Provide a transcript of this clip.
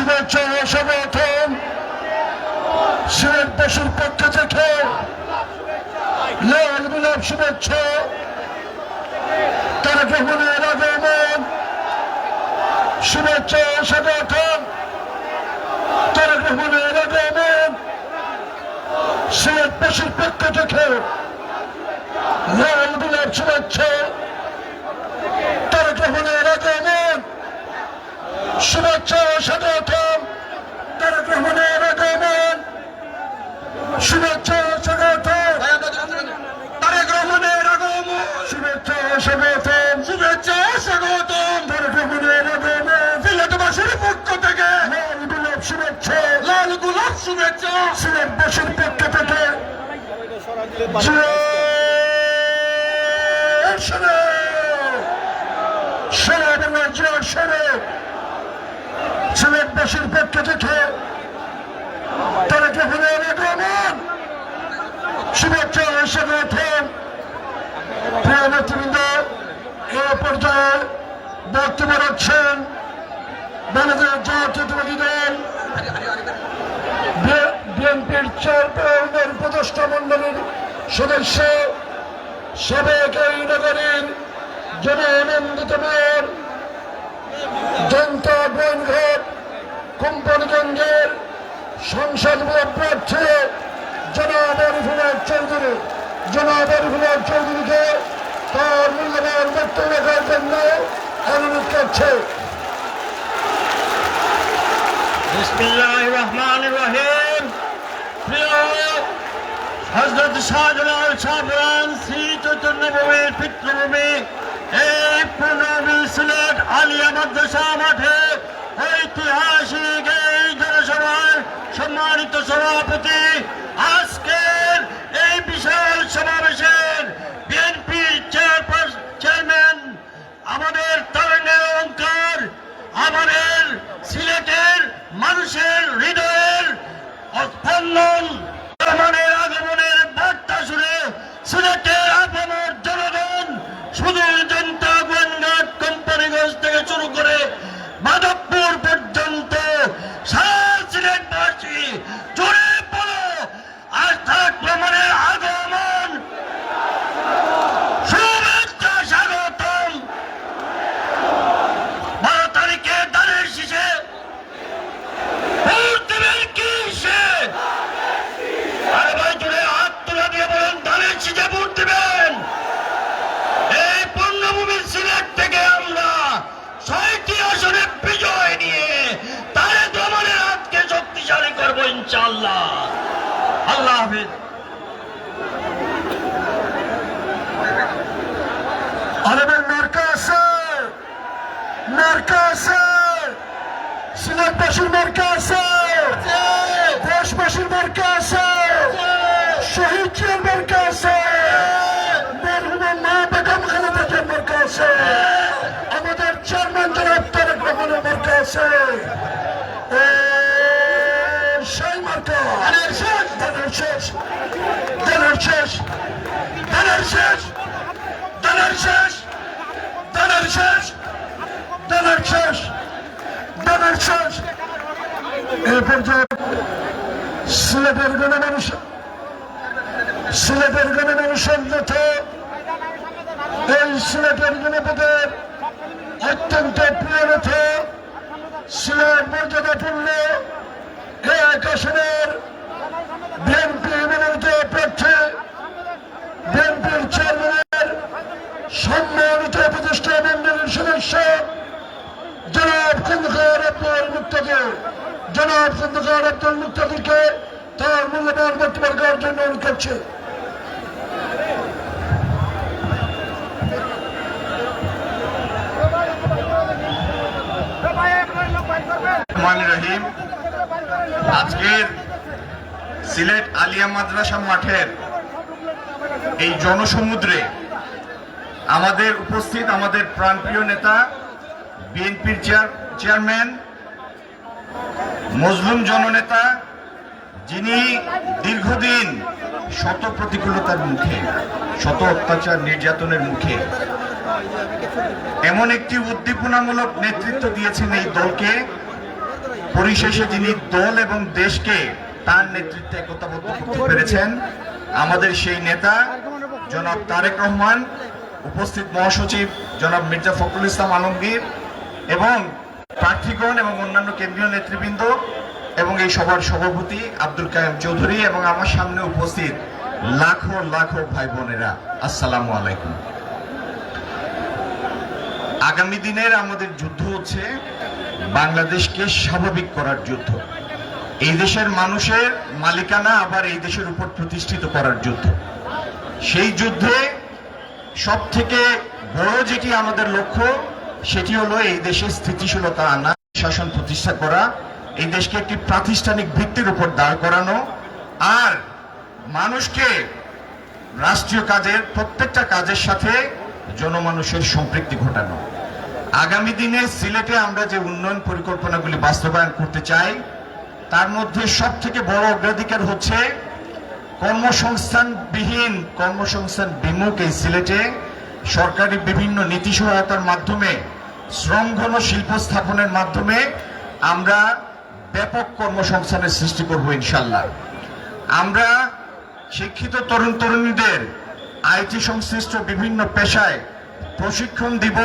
শুভেচ্ছা ও সমর্থন সিলেটবাসীর পক্ষ থেকে লাল গোলাপ শুভেচ্ছা তারেক রহমানের আগমন শুভেচ্ছা ও সমর্থন তারেক রহমানের আগমন সিলেটবাসীর পক্ষ থেকে লাল গোলাপ শুভেচ্ছা তারেক রহমানের আগমন শুভেচ্ছা ও স্বাগতম তারেক রহমানের আগমন শুভেচ্ছা ও স্বাগতম তারেক রহমানের আগমন শুভেচ্ছা ও স্বাগতম শুভেচ্ছা ও স্বাগতম তারেক রহমানের আগমন সিলেটবাসীর পক্ষ থেকে লাল গোলাপ শুভেচ্ছা লাল গোলাপ শুভেচ্ছা সিলেটবাসীর পক্ষ থেকে সিলেটবাসীর পক্ষ থেকে তারেক রহমানের আগমন শুভেচ্ছা ও স্বাগতম। প্রিয় নেতৃবৃন্দ, এ পর্যায়ে বক্তব্য রাখছেন বাংলাদেশ জাতীয়তাবাদী দল বিএনপির চেয়ারম্যানের উপদেষ্টা মন্ডলীর সদস্য সাবেক এই নগরীর জনআনন্দিত মেয়র জনতা গোয়েনঘাট কোম্পানিগঞ্জের সংসদ প্রার্থী জনাব আরিফুল হক চৌধুরী চৌধুরীকে তার মূল্যবান বক্তব্য রাখার জন্য অনুরোধ করছে। বিসমিল্লাহির রহমানির রহিম। প্রিয় হযরত শাহজালাল শাহপুরান শ্রী চৈতন্যভূমির পিতৃভূমি এই পূর্ণভূমি সিলেট আলিয়া মাদ্রাসা মাঠে ঐতিহাসিক এই জনসভার সম্মানিত সভাপতি, আজকের এই বিশাল সমাবেশের বিএনপির চেয়ারম্যান আমাদের তারুণ্যের অহংকার, আমাদের সিলেটের মানুষের হৃদয়ের স্পন্দন রহমানের আগমনের বার্তা শুনে সিলেটের আপামর জনগণ শুধু জনতা গোয়েনঘাট কোম্পানিগঞ্জ থেকে শুরু করে মাধবপুর পর্যন্ত সারা সিলেটবাসী জুড়ে পড়ো আস্থাক রহমানের আগমন শুভেচ্ছা স্বাগতম। 12 তারিখে দানের শীষে ভোট দেবেন কিসে? আরে ভাই জুড়ে হাত তুলে দিয়ে বলেন দানের শীষে ভোট দেবেন। এই পূর্ণভূমি সিলেট থেকে আমরা 6টি আসনে বিজয় নিয়ে তারেক রহমানের হাতকে শক্তিশালী করবো ইনশাআল্লাহ। আল্লাহ হাফেজ। আরবের মার্কা আছে, সিলেটবাসীর মার্কা আছে, দেশবাসীর মার্কা আছে, শহীদ জিয়ার মার্কা আছে, মরহুমা মা বেগম খালেদা জিয়ার মার্কা আছে, আমাদের চেয়ারম্যান জনাব তারেক রহমানের মার্কা আছে। সেই মার্কা ধানের শেষ, ধানের শেষ, ধানের শেষ, ধানের শেষ, ধানের শেষ, ধানের শেষ, ধানের শেষ, ধানের শেষ। এই পর্যায়ে সিলেটের গণমানুষের নেতা, এই সিলেটের জনপদের অত্যন্ত প্রিয় নেতা, সিলেট মর্যাদাপূর্ণ এক আসনের বিএনপি মনোনীত প্রার্থী, বিএনপির চেয়ারম্যানের সম্মানিত উপদেষ্টা মন্ডলীর সদস্য জনাব খন্দকার আব্দুল মুক্তাদিরকে তার মূল্যবান বক্তব্য রাখার জন্য অনুরোধ করছে। রহিম। আজকের সিলেট আলিয়া মাদ্রাসা মাঠের এই জনসমুদ্রে আমাদের উপস্থিত আমাদের প্রাণপ্রিয় নেতা বিএনপির চেয়ারম্যান মজলুম জননেতা, যিনি দীর্ঘদিন শত প্রতিকূলতার মুখে, শত অত্যাচার নির্যাতনের মুখে এমন একটি উদ্দীপনামূলক নেতৃত্ব দিয়েছেন এই দলকে, পরিশেষে যিনি দল এবং দেশকে তার নেতৃত্বে একতাবদ্ধ করতে পেরেছেন, আমাদের সেই নেতা জনাব তারেক রহমান, উপস্থিত মহাসচিব জনাব মির্জা ফখরুল ইসলাম আলমগীর এবং প্রার্থীগণ এবং অন্যান্য কেন্দ্রীয় নেতৃবৃন্দ এবং এই সভার সভাপতি আব্দুল কাইয়ুম চৌধুরী এবং আমার সামনে উপস্থিত লাখো লাখো ভাই বোনেরা, আসসালামু আলাইকুম। আগামী দিনের আমাদের যুদ্ধ হচ্ছে বাংলাদেশকে স্বাভাবিক করার যুদ্ধ, এই দেশের মানুষের মালিকানা আবার এই দেশের উপর প্রতিষ্ঠিত করার যুদ্ধ। সেই যুদ্ধে সব থেকে বড় যেটি আমাদের লক্ষ্য, সেটি হলো এই দেশে স্থিতিশীলতা আনা, শাসন প্রতিষ্ঠা করা, এই দেশকে একটি প্রাতিষ্ঠানিক ভিত্তির উপর দাঁড় করানো, আর মানুষকে রাষ্ট্রীয় কাজের প্রত্যেকটা কাজের সাথে জনমানুষের সম্পৃক্তি ঘটানো। আগামী দিনে সিলেটে আমরা যে উন্নয়ন পরিকল্পনাগুলি বাস্তবায়ন করতে চাই, তার মধ্যে সব থেকে বড় অগ্রাধিকার হচ্ছে কর্মসংস্থানবিহীন, কর্মসংস্থান বিমুখ এই সিলেটে সরকারি বিভিন্ন নীতি সহায়তার মাধ্যমে, শ্রমঘন শিল্প স্থাপনের মাধ্যমে আমরা ব্যাপক কর্মসংস্থানের সৃষ্টি করব ইনশাল্লাহ। আমরা শিক্ষিত তরুণ তরুণীদের আইটি সংশ্লিষ্ট বিভিন্ন পেশায় প্রশিক্ষণ দিব।